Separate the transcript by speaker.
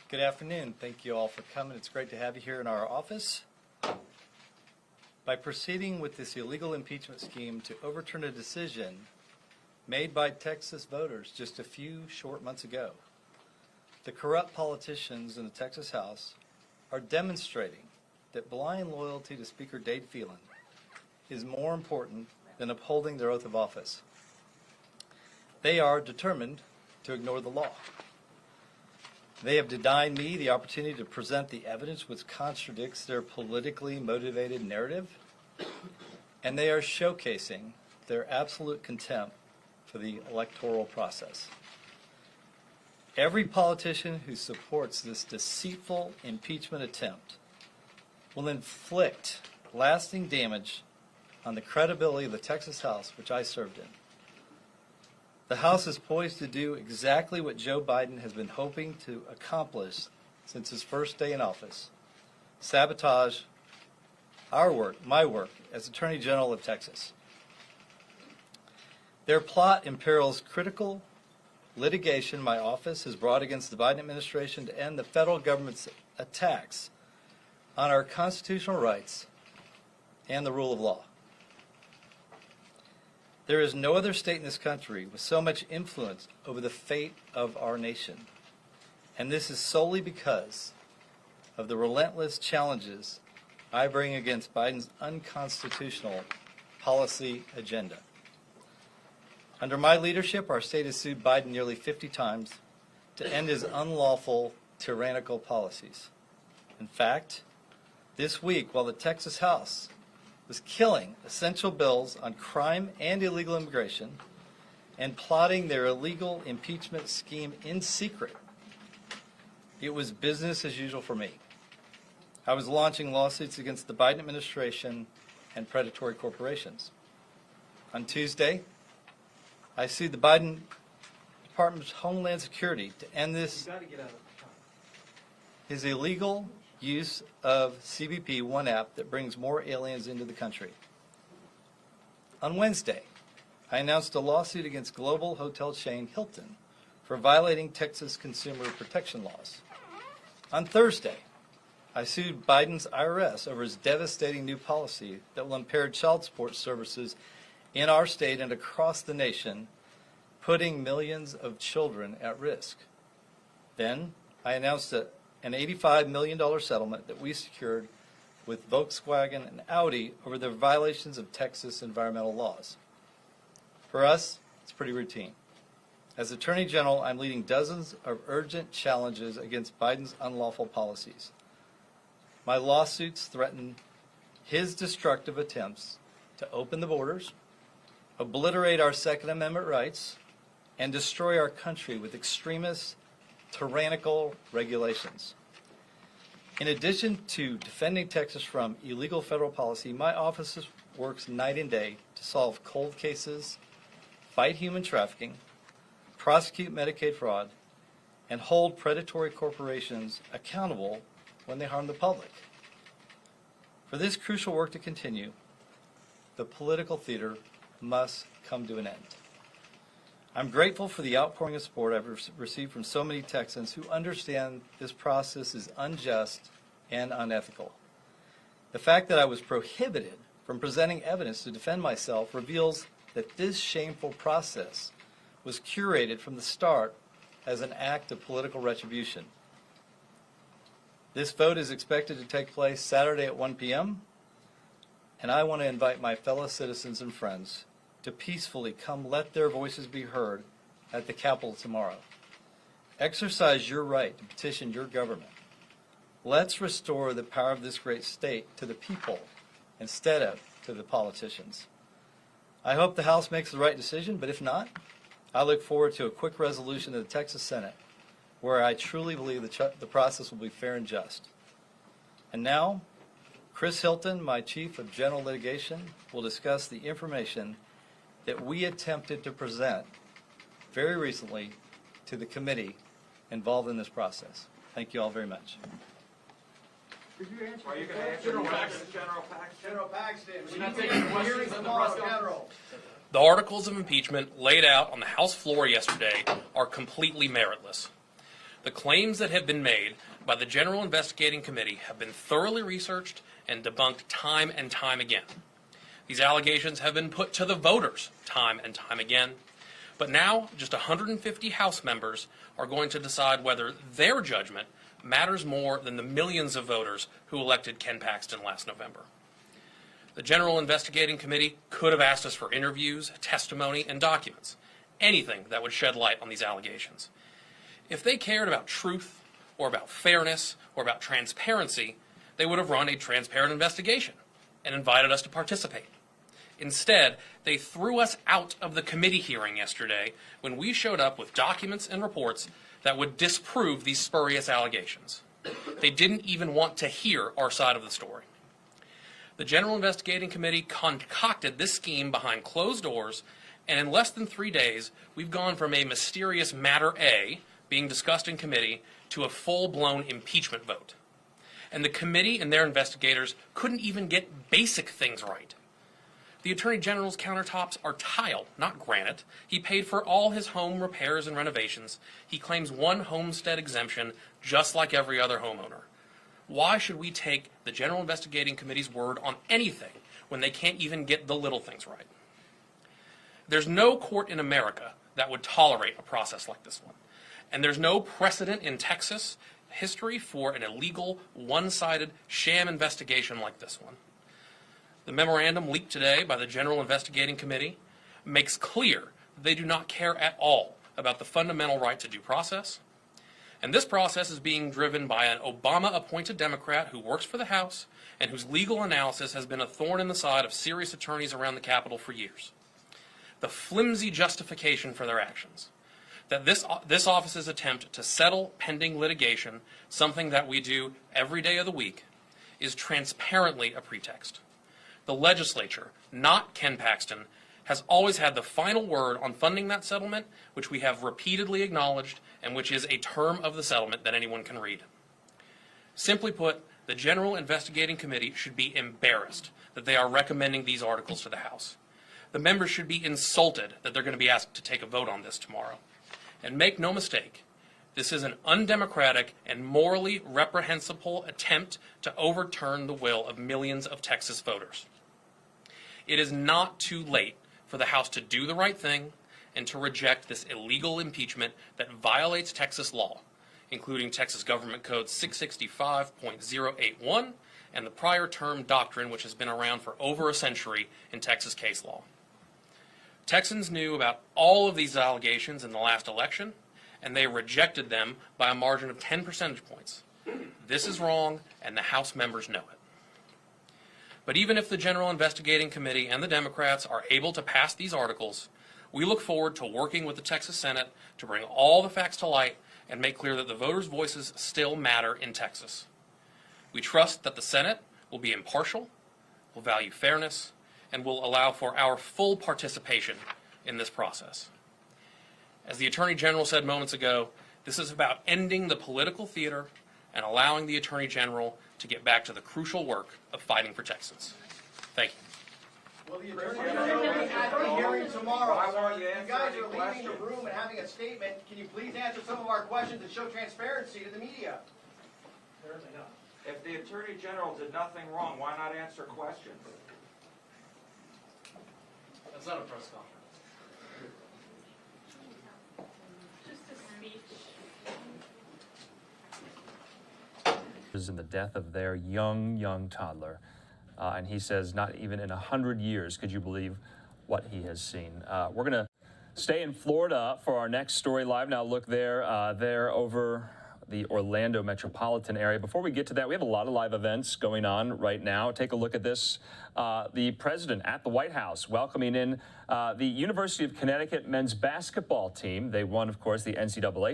Speaker 1: Good afternoon. Thank you all for coming. It's great to have you here in our office. By proceeding with this illegal impeachment scheme to overturn a decision made by Texas voters just a few short months ago, the corrupt politicians in the Texas House are demonstrating that blind loyalty to Speaker Dade Phelan is more important than upholding their oath of office. They are determined to ignore the law. They have denied me the opportunity to present the evidence which contradicts their politically motivated narrative, and they are showcasing their absolute contempt for the electoral process. Every politician who supports this deceitful impeachment attempt will inflict lasting damage on the credibility of the Texas House, which I served in. The House is poised to do exactly what Joe Biden has been hoping to accomplish since his first day in office: sabotage our work, my work, as Attorney General of Texas. Their plot imperils critical litigation my office has brought against the Biden administration to end the federal government's attacks on our constitutional rights and the rule of law. There is no other state in this country with so much influence over the fate of our nation, and this is solely because of the relentless challenges I bring against Biden's unconstitutional policy agenda. Under my leadership, our state has sued Biden nearly 50 times to end his unlawful, tyrannical policies. In fact, this week, while the Texas House was killing essential bills on crime and illegal immigration and plotting their illegal impeachment scheme in secret, it was business as usual for me. I was launching lawsuits against the Biden administration and predatory corporations. On Tuesday, I sued the Biden Department of Homeland Security to end his illegal use of CBP One app that brings more aliens into the country. On Wednesday, I announced a lawsuit against global hotel chain Hilton for violating Texas consumer protection laws. On Thursday, I sued Biden's IRS over his devastating new policy that will impair child support services in our state and across the nation, putting millions of children at risk. Then, I announced an $85 million settlement that we secured with Volkswagen and Audi over their violations of Texas environmental laws. For us, it's pretty routine. As Attorney General, I'm leading dozens of urgent challenges against Biden's unlawful policies. My lawsuits threaten his destructive attempts to open the borders, obliterate our Second Amendment rights, and destroy our country with extremist, tyrannical regulations. In addition to defending Texas from illegal federal policy, my office works night and day to solve cold cases, fight human trafficking, prosecute Medicaid fraud, and hold predatory corporations accountable when they harm the public. For this crucial work to continue, the political theater must come to an end. I'm grateful for the outpouring of support I've received from so many Texans who understand this process is unjust and unethical. The fact that I was prohibited from presenting evidence to defend myself reveals that this shameful process was curated from the start as an act of political retribution. This vote is expected to take place Saturday at 1 p.m., and I want to invite my fellow citizens and friends to peacefully come let their voices be heard at the Capitol tomorrow. Exercise your right to petition your government. Let's restore the power of this great state to the people instead of to the politicians. I hope the House makes the right decision, but if not, I look forward to a quick resolution of the Texas Senate where I truly believe the process will be fair and just. And now, Chris Hilton, my Chief of General Litigation, will discuss the information that we attempted to present very recently to the committee involved in this process. Thank you all very much.
Speaker 2: Are you going to answer General Paxton?
Speaker 3: General Paxton,
Speaker 2: we're not taking questions on the press conference.
Speaker 4: The articles of impeachment laid out on the House floor yesterday are completely meritless. The claims that have been made by the General Investigating Committee have been thoroughly researched and debunked time and time again. These allegations have been put to the voters time and time again. But now, just 150 House members are going to decide whether their judgment matters more than the millions of voters who elected Ken Paxton last November. The General Investigating Committee could have asked us for interviews, testimony, and documents, anything that would shed light on these allegations. If they cared about truth, or about fairness, or about transparency, they would have run a transparent investigation and invited us to participate. Instead, they threw us out of the committee hearing yesterday when we showed up with documents and reports that would disprove these spurious allegations. They didn't even want to hear our side of the story. The General Investigating Committee concocted this scheme behind closed doors, and in less than 3 days, we've gone from a mysterious Matter A being discussed in committee to a full-blown impeachment vote. And the committee and their investigators couldn't even get basic things right. The Attorney General's countertops are tile, not granite. He paid for all his home repairs and renovations. He claims one homestead exemption, just like every other homeowner. Why should we take the General Investigating Committee's word on anything when they can't even get the little things right? There's no court in America that would tolerate a process like this one. And there's no precedent in Texas history for an illegal, one-sided sham investigation like this one. The memorandum leaked today by the General Investigating Committee makes clear that they do not care at all about the fundamental right to due process. And this process is being driven by an Obama-appointed Democrat who works for the House and whose legal analysis has been a thorn in the side of serious attorneys around the Capitol for years. The flimsy justification for their actions, that this office's attempt to settle pending litigation, something that we do every day of the week, is transparently a pretext. The legislature, not Ken Paxton, has always had the final word on funding that settlement, which we have repeatedly acknowledged and which is a term of the settlement that anyone can read. Simply put, the General Investigating Committee should be embarrassed that they are recommending these articles to the House. The members should be insulted that they're going to be asked to take a vote on this tomorrow. And make no mistake, this is an undemocratic and morally reprehensible attempt to overturn the will of millions of Texas voters. It is not too late for the House to do the right thing and to reject this illegal impeachment that violates Texas law, including Texas Government Code 665.081 and the prior term doctrine, which has been around for over a century in Texas case law. Texans knew about all of these allegations in the last election, and they rejected them by a margin of 10 percentage points. This is wrong, and the House members know it. But even if the General Investigating Committee and the Democrats are able to pass these articles, we look forward to working with the Texas Senate to bring all the facts to light and make clear that the voters' voices still matter in Texas. We trust that the Senate will be impartial, will value fairness, and will allow for our full participation in this process. As the Attorney General said moments ago, this is about ending the political theater and allowing the Attorney General to get back to the crucial work of fighting for Texans. Thank you.
Speaker 3: Well, the Attorney General will be at the hearing tomorrow.
Speaker 2: I
Speaker 3: So
Speaker 2: want
Speaker 3: if
Speaker 2: you to
Speaker 3: you
Speaker 2: answer
Speaker 3: guys
Speaker 2: any
Speaker 3: are leaving the
Speaker 2: questions.
Speaker 3: room and having a statement, can you please answer some of our questions and show transparency to the media?
Speaker 2: If the Attorney General did nothing wrong, why not answer questions?
Speaker 4: That's not a press conference.
Speaker 5: Just a speech.
Speaker 6: In the death of their young toddler. And he says not even in 100 years could you believe what he has seen. We're going to stay in Florida for our next story live. Now look there over the Orlando metropolitan area. Before we get to that, we have a lot of live events going on right now. Take a look at this. The president at the White House welcoming in the University of Connecticut men's basketball team. They won, of course, the NCAA